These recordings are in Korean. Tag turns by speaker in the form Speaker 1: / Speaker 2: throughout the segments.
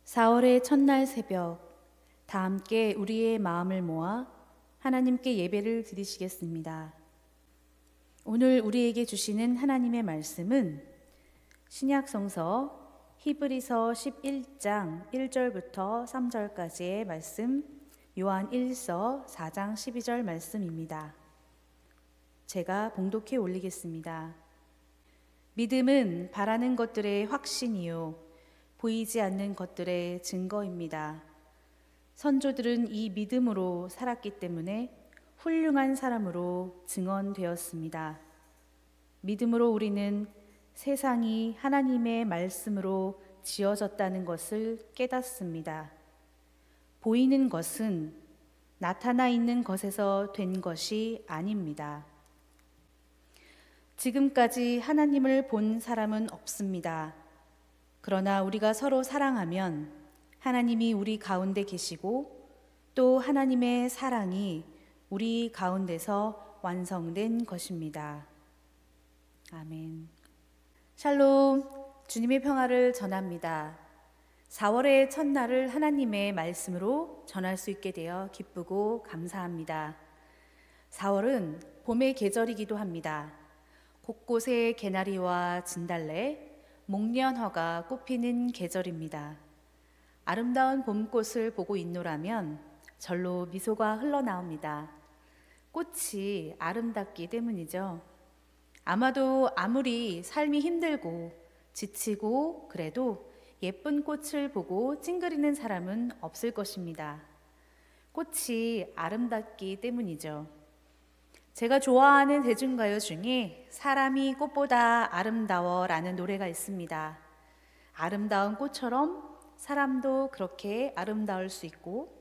Speaker 1: 4월의 첫날 새벽, 다 함께 우리의 마음을 모아 하나님께 예배를 드리시겠습니다. 오늘 우리에게 주시는 하나님의 말씀은 신약성서 히브리서 11장 1절부터 3절까지의 말씀, 요한 1서 4장 12절 말씀입니다. 제가 봉독해 올리겠습니다. 믿음은 바라는 것들의 확신이요 보이지 않는 것들의 증거입니다. 선조들은 이 믿음으로 살았기 때문에 훌륭한 사람으로 증언되었습니다. 믿음으로 우리는 세상이 하나님의 말씀으로 지어졌다는 것을 깨닫습니다. 보이는 것은 나타나 있는 것에서 된 것이 아닙니다. 지금까지 하나님을 본 사람은 없습니다. 그러나 우리가 서로 사랑하면 하나님이 우리 가운데 계시고 또 하나님의 사랑이 우리 가운데서 완성된 것입니다. 아멘. 샬롬, 주님의 평화를 전합니다. 4월의 첫날을 하나님의 말씀으로 전할 수 있게 되어 기쁘고 감사합니다. 4월은 봄의 계절이기도 합니다. 곳곳에 개나리와 진달래, 목련화가 꽃피는 계절입니다. 아름다운 봄꽃을 보고 있노라면 절로 미소가 흘러나옵니다. 꽃이 아름답기 때문이죠. 아마도 아무리 삶이 힘들고 지치고 그래도 예쁜 꽃을 보고 찡그리는 사람은 없을 것입니다. 꽃이 아름답기 때문이죠. 제가 좋아하는 대중가요 중에 사람이 꽃보다 아름다워 라는 노래가 있습니다. 아름다운 꽃처럼 사람도 그렇게 아름다울 수 있고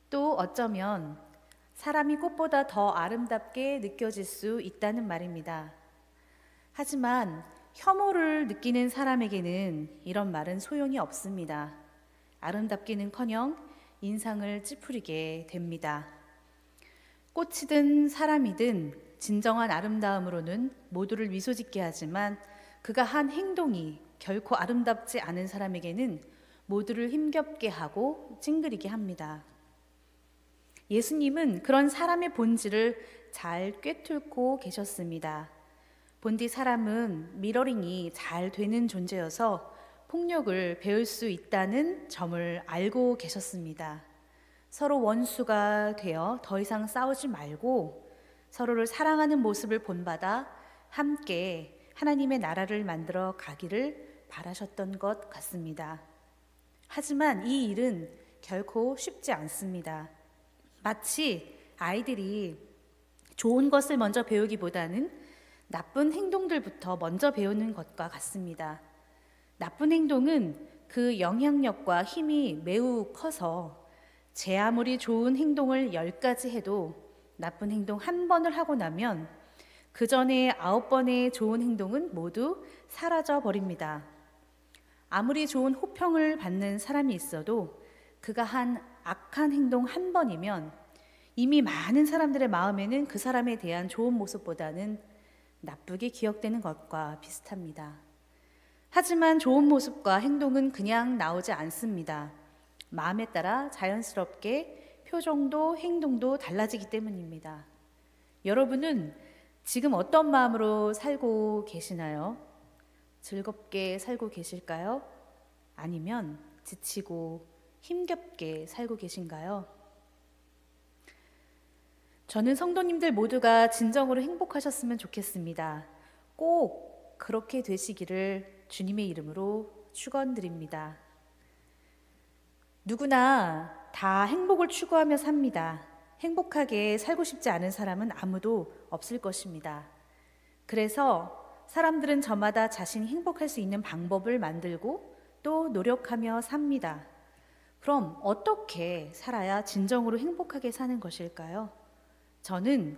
Speaker 1: 또 어쩌면 사람이 꽃보다 더 아름답게 느껴질 수 있다는 말입니다. 하지만 혐오를 느끼는 사람에게는 이런 말은 소용이 없습니다. 아름답기는커녕 인상을 찌푸리게 됩니다. 꽃이든 사람이든 진정한 아름다움으로는 모두를 미소짓게 하지만 그가 한 행동이 결코 아름답지 않은 사람에게는 모두를 힘겹게 하고 찡그리게 합니다. 예수님은 그런 사람의 본질을 잘 꿰뚫고 계셨습니다. 본디 사람은 미러링이 잘 되는 존재여서 폭력을 배울 수 있다는 점을 알고 계셨습니다. 서로 원수가 되어 더 이상 싸우지 말고 서로를 사랑하는 모습을 본받아 함께 하나님의 나라를 만들어 가기를 바라셨던 것 같습니다. 하지만 이 일은 결코 쉽지 않습니다. 마치 아이들이 좋은 것을 먼저 배우기보다는 나쁜 행동들부터 먼저 배우는 것과 같습니다. 나쁜 행동은 그 영향력과 힘이 매우 커서 제 아무리 좋은 행동을 10가지 해도 나쁜 행동 1번을 하고 나면 그 전에 9번의 좋은 행동은 모두 사라져 버립니다. 아무리 좋은 호평을 받는 사람이 있어도 그가 한 악한 행동 1번이면 이미 많은 사람들의 마음에는 그 사람에 대한 좋은 모습보다는 나쁘게 기억되는 것과 비슷합니다. 하지만 좋은 모습과 행동은 그냥 나오지 않습니다. 마음에 따라 자연스럽게 표정도 행동도 달라지기 때문입니다. 여러분은 지금 어떤 마음으로 살고 계시나요? 즐겁게 살고 계실까요? 아니면 지치고 힘겹게 살고 계신가요? 저는 성도님들 모두가 진정으로 행복하셨으면 좋겠습니다. 꼭 그렇게 되시기를 주님의 이름으로 축원드립니다. 누구나 다 행복을 추구하며 삽니다. 행복하게 살고 싶지 않은 사람은 아무도 없을 것입니다. 그래서 사람들은 저마다 자신이 행복할 수 있는 방법을 만들고 또 노력하며 삽니다. 그럼 어떻게 살아야 진정으로 행복하게 사는 것일까요? 저는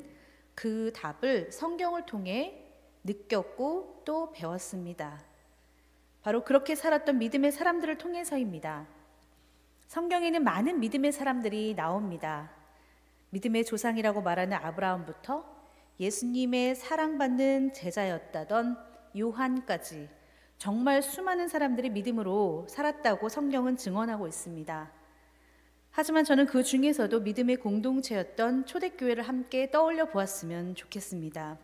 Speaker 1: 그 답을 성경을 통해 느꼈고 또 배웠습니다. 바로 그렇게 살았던 믿음의 사람들을 통해서입니다. 성경에는 많은 믿음의 사람들이 나옵니다. 믿음의 조상이라고 말하는 아브라함부터 예수님의 사랑받는 제자였다던 요한까지 정말 수많은 사람들이 믿음으로 살았다고 성경은 증언하고 있습니다. 하지만 저는 그 중에서도 믿음의 공동체였던 초대교회를 함께 떠올려 보았으면 좋겠습니다.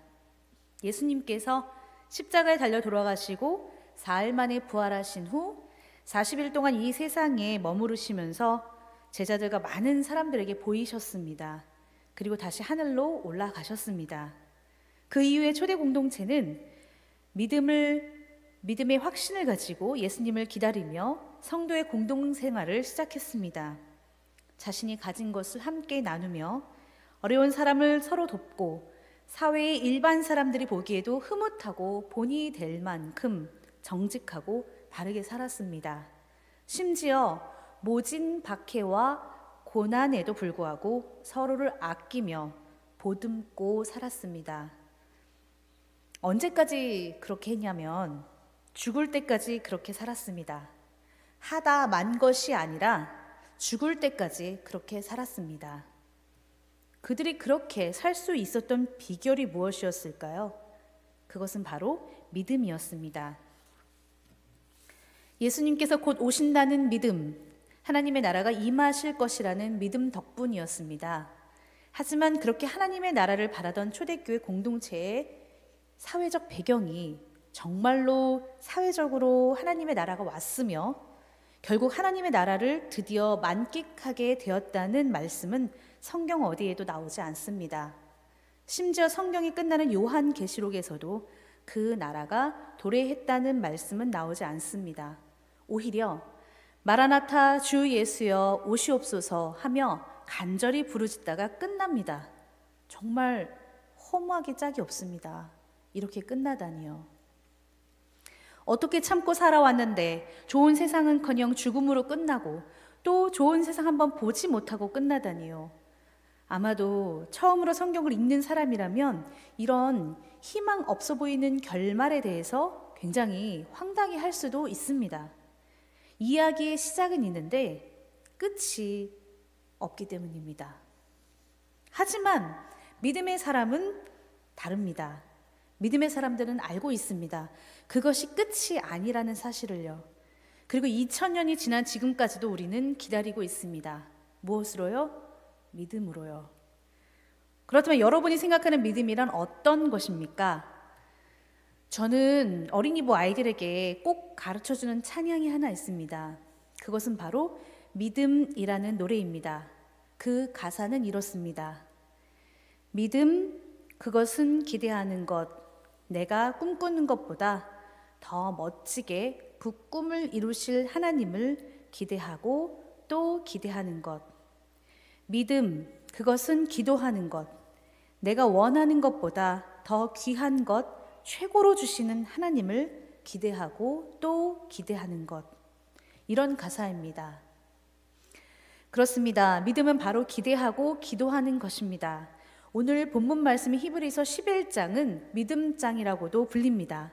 Speaker 1: 예수님께서 십자가에 달려 돌아가시고 사흘 만에 부활하신 후 40일 동안 이 세상에 머무르시면서 제자들과 많은 사람들에게 보이셨습니다. 그리고 다시 하늘로 올라가셨습니다. 그 이후에 초대 공동체는 믿음의 확신을 가지고 예수님을 기다리며 성도의 공동생활을 시작했습니다. 자신이 가진 것을 함께 나누며 어려운 사람을 서로 돕고 사회의 일반 사람들이 보기에도 흐뭇하고 본이 될 만큼 정직하고 바르게 살았습니다. 심지어 모진 박해와 고난에도 불구하고 서로를 아끼며 보듬고 살았습니다. 언제까지 그렇게 했냐면 죽을 때까지 그렇게 살았습니다. 하다 만 것이 아니라 죽을 때까지 그렇게 살았습니다. 그들이 그렇게 살 수 있었던 비결이 무엇이었을까요? 그것은 바로 믿음이었습니다. 예수님께서 곧 오신다는 믿음, 하나님의 나라가 임하실 것이라는 믿음 덕분이었습니다. 하지만 그렇게 하나님의 나라를 바라던 초대교회 공동체의 사회적 배경이 정말로 사회적으로 하나님의 나라가 왔으며 결국 하나님의 나라를 드디어 만끽하게 되었다는 말씀은 성경 어디에도 나오지 않습니다. 심지어 성경이 끝나는 요한계시록에서도 그 나라가 도래했다는 말씀은 나오지 않습니다. 오히려 마라나타 주 예수여 오시옵소서 하며 간절히 부르짖다가 끝납니다. 정말 허무하기 짝이 없습니다. 이렇게 끝나다니요. 어떻게 참고 살아왔는데 좋은 세상은커녕 죽음으로 끝나고 또 좋은 세상 한번 보지 못하고 끝나다니요. 아마도 처음으로 성경을 읽는 사람이라면 이런 희망 없어 보이는 결말에 대해서 굉장히 황당해 할 수도 있습니다. 이야기의 시작은 있는데 끝이 없기 때문입니다. 하지만 믿음의 사람은 다릅니다. 믿음의 사람들은 알고 있습니다. 그것이 끝이 아니라는 사실을요. 그리고 2000년이 지난 지금까지도 우리는 기다리고 있습니다. 무엇으로요? 믿음으로요. 그렇다면 여러분이 생각하는 믿음이란 어떤 것입니까? 저는 어린이부 아이들에게 꼭 가르쳐주는 찬양이 하나 있습니다. 그것은 바로 믿음이라는 노래입니다. 그 가사는 이렇습니다. 믿음, 그것은 기대하는 것, 내가 꿈꾸는 것보다 더 멋지게 그 꿈을 이루실 하나님을 기대하고 또 기대하는 것. 믿음, 그것은 기도하는 것, 내가 원하는 것보다 더 귀한 것, 최고로 주시는 하나님을 기대하고 또 기대하는 것. 이런 가사입니다. 그렇습니다. 믿음은 바로 기대하고 기도하는 것입니다. 오늘 본문 말씀인 히브리서 11장은 믿음장이라고도 불립니다.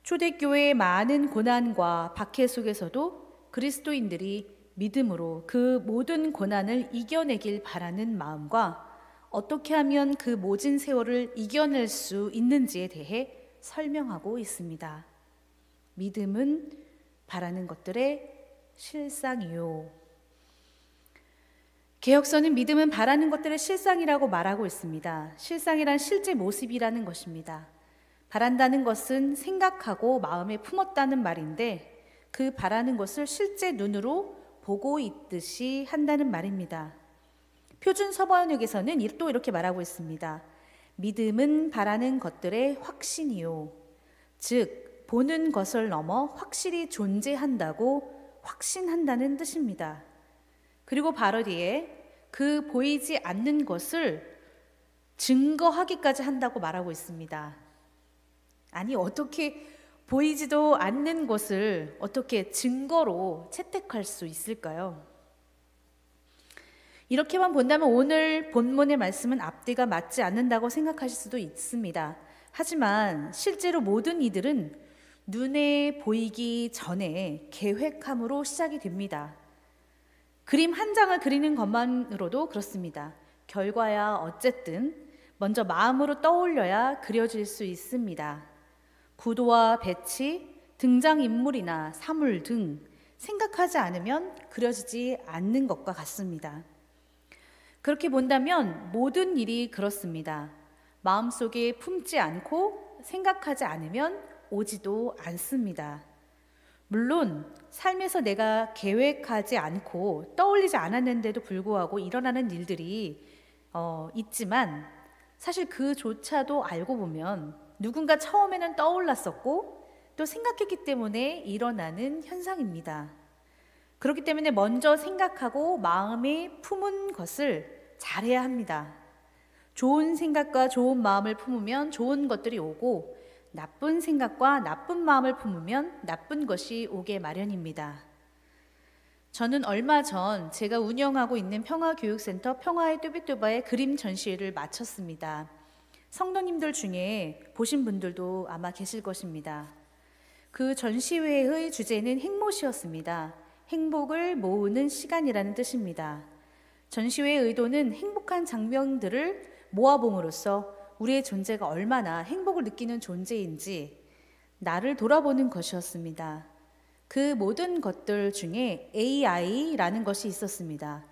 Speaker 1: 초대교회의 많은 고난과 박해 속에서도 그리스도인들이 믿음으로 그 모든 고난을 이겨내길 바라는 마음과 어떻게 하면 그 모진 세월을 이겨낼 수 있는지에 대해 설명하고 있습니다. 믿음은 바라는 것들의 실상이요. 개혁서는 믿음은 바라는 것들의 실상이라고 말하고 있습니다. 실상이란 실제 모습이라는 것입니다. 바란다는 것은 생각하고 마음에 품었다는 말인데 그 바라는 것을 실제 눈으로 보고 있듯이 한다는 말입니다. 표준 서번역에서는 또 이렇게 말하고 있습니다. 믿음은 바라는 것들의 확신이요. 즉, 보는 것을 넘어 확실히 존재한다고 확신한다는 뜻입니다. 그리고 바로 뒤에 그 보이지 않는 것을 증거하기까지 한다고 말하고 있습니다. 아니, 어떻게 보이지도 않는 것을 어떻게 증거로 채택할 수 있을까요? 이렇게만 본다면 오늘 본문의 말씀은 앞뒤가 맞지 않는다고 생각하실 수도 있습니다. 하지만 실제로 모든 이들은 눈에 보이기 전에 계획함으로 시작이 됩니다. 그림 한 장을 그리는 것만으로도 그렇습니다. 결과야 어쨌든 먼저 마음으로 떠올려야 그려질 수 있습니다. 구도와 배치, 등장인물이나 사물 등 생각하지 않으면 그려지지 않는 것과 같습니다. 그렇게 본다면 모든 일이 그렇습니다. 마음속에 품지 않고 생각하지 않으면 오지도 않습니다. 물론 삶에서 내가 계획하지 않고 떠올리지 않았는데도 불구하고 일어나는 일들이 있지만 사실 그조차도 알고 보면 누군가 처음에는 떠올랐었고 또 생각했기 때문에 일어나는 현상입니다. 그렇기 때문에 먼저 생각하고 마음에 품은 것을 잘해야 합니다. 좋은 생각과 좋은 마음을 품으면 좋은 것들이 오고 나쁜 생각과 나쁜 마음을 품으면 나쁜 것이 오게 마련입니다. 저는 얼마 전 제가 운영하고 있는 평화교육센터 평화의 뚜비뚜바의 그림 전시회를 마쳤습니다. 성도님들 중에 보신 분들도 아마 계실 것입니다. 그 전시회의 주제는 행모시였습니다. 행복을 모으는 시간이라는 뜻입니다. 전시회의 의도는 행복한 장면들을 모아봄으로써 우리의 존재가 얼마나 행복을 느끼는 존재인지 나를 돌아보는 것이었습니다. 그 모든 것들 중에 AI라는 것이 있었습니다.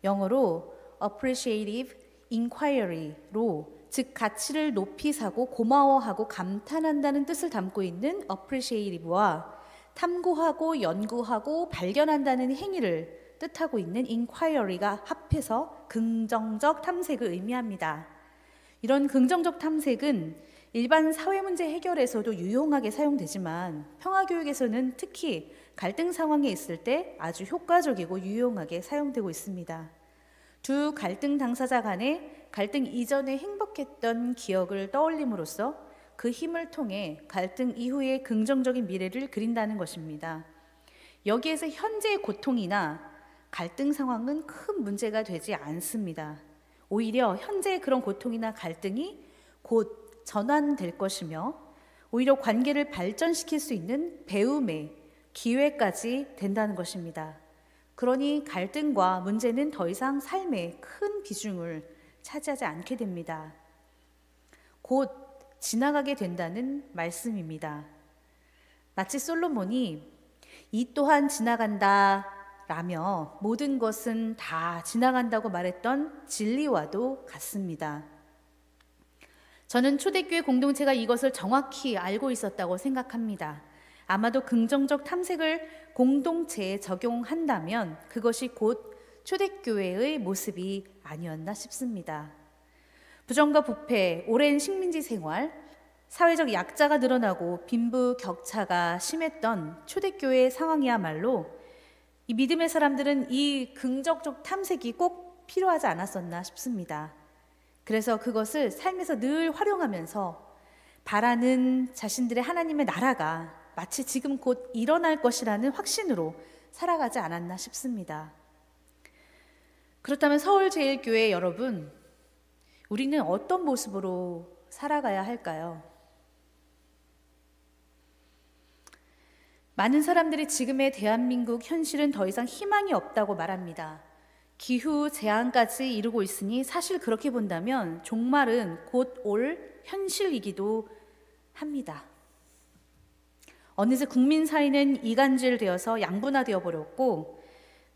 Speaker 1: 영어로 Appreciative Inquiry로 즉 가치를 높이 사고 고마워하고 감탄한다는 뜻을 담고 있는 appreciative와 탐구하고 연구하고 발견한다는 행위를 뜻하고 있는 inquiry가 합해서 긍정적 탐색을 의미합니다. 이런 긍정적 탐색은 일반 사회 문제 해결에서도 유용하게 사용되지만 평화교육에서는 특히 갈등 상황에 있을 때 아주 효과적이고 유용하게 사용되고 있습니다. 두 갈등 당사자 간에 갈등 이전에 행복했던 기억을 떠올림으로써 그 힘을 통해 갈등 이후의 긍정적인 미래를 그린다는 것입니다. 여기에서 현재의 고통이나 갈등 상황은 큰 문제가 되지 않습니다. 오히려 현재의 그런 고통이나 갈등이 곧 전환될 것이며 오히려 관계를 발전시킬 수 있는 배움의 기회까지 된다는 것입니다. 그러니 갈등과 문제는 더 이상 삶의 큰 비중을 차지하지 않게 됩니다. 곧 지나가게 된다는 말씀입니다. 마치 솔로몬이 이 또한 지나간다 라며 모든 것은 다 지나간다고 말했던 진리와도 같습니다. 저는 초대교회 공동체가 이것을 정확히 알고 있었다고 생각합니다. 아마도 긍정적 탐색을 공동체에 적용한다면 그것이 곧 초대교회의 모습이 아니었나 싶습니다. 부정과 부패, 오랜 식민지 생활, 사회적 약자가 늘어나고 빈부격차가 심했던 초대교회의 상황이야말로 이 믿음의 사람들은 이 긍정적 탐색이 꼭 필요하지 않았었나 싶습니다. 그래서 그것을 삶에서 늘 활용하면서 바라는 자신들의 하나님의 나라가 마치 지금 곧 일어날 것이라는 확신으로 살아가지 않았나 싶습니다. 그렇다면 서울제일교회 여러분, 우리는 어떤 모습으로 살아가야 할까요? 많은 사람들이 지금의 대한민국 현실은 더 이상 희망이 없다고 말합니다. 기후 재앙까지 이루고 있으니 사실 그렇게 본다면 종말은 곧 올 현실이기도 합니다. 어느새 국민 사회는 이간질되어서 양분화되어 버렸고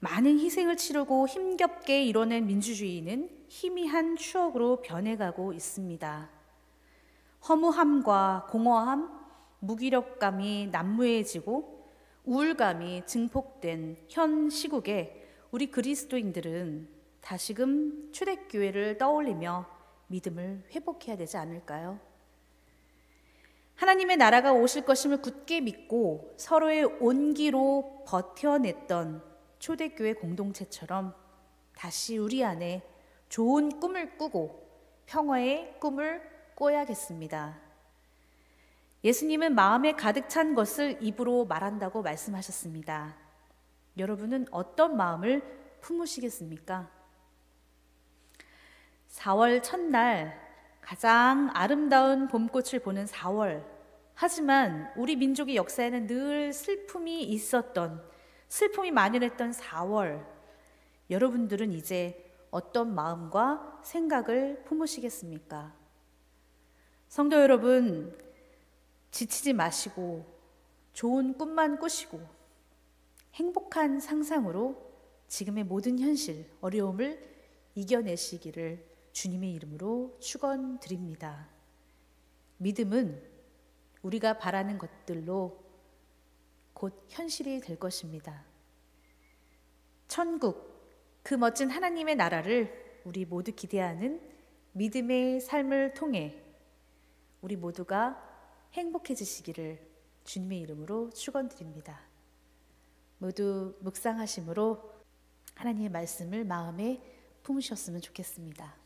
Speaker 1: 많은 희생을 치르고 힘겹게 이뤄낸 민주주의는 희미한 추억으로 변해가고 있습니다. 허무함과 공허함, 무기력감이 난무해지고 우울감이 증폭된 현 시국에 우리 그리스도인들은 다시금 초대교회를 떠올리며 믿음을 회복해야 되지 않을까요? 하나님의 나라가 오실 것임을 굳게 믿고 서로의 온기로 버텨냈던 초대교회 공동체처럼 다시 우리 안에 좋은 꿈을 꾸고 평화의 꿈을 꿔야겠습니다. 예수님은 마음에 가득 찬 것을 입으로 말한다고 말씀하셨습니다. 여러분은 어떤 마음을 품으시겠습니까? 4월 첫날 가장 아름다운 봄꽃을 보는 4월. 하지만 우리 민족의 역사에는 늘 슬픔이 있었던, 슬픔이 만연했던 4월. 여러분들은 이제 어떤 마음과 생각을 품으시겠습니까? 성도 여러분, 지치지 마시고 좋은 꿈만 꾸시고 행복한 상상으로 지금의 모든 현실, 어려움을 이겨내시기를 주님의 이름으로 축원드립니다. 믿음은 우리가 바라는 것들로 곧 현실이 될 것입니다. 천국, 그 멋진 하나님의 나라를 우리 모두 기대하는 믿음의 삶을 통해 우리 모두가 행복해지시기를 주님의 이름으로 축원드립니다. 모두 묵상하심으로 하나님의 말씀을 마음에 품으셨으면 좋겠습니다.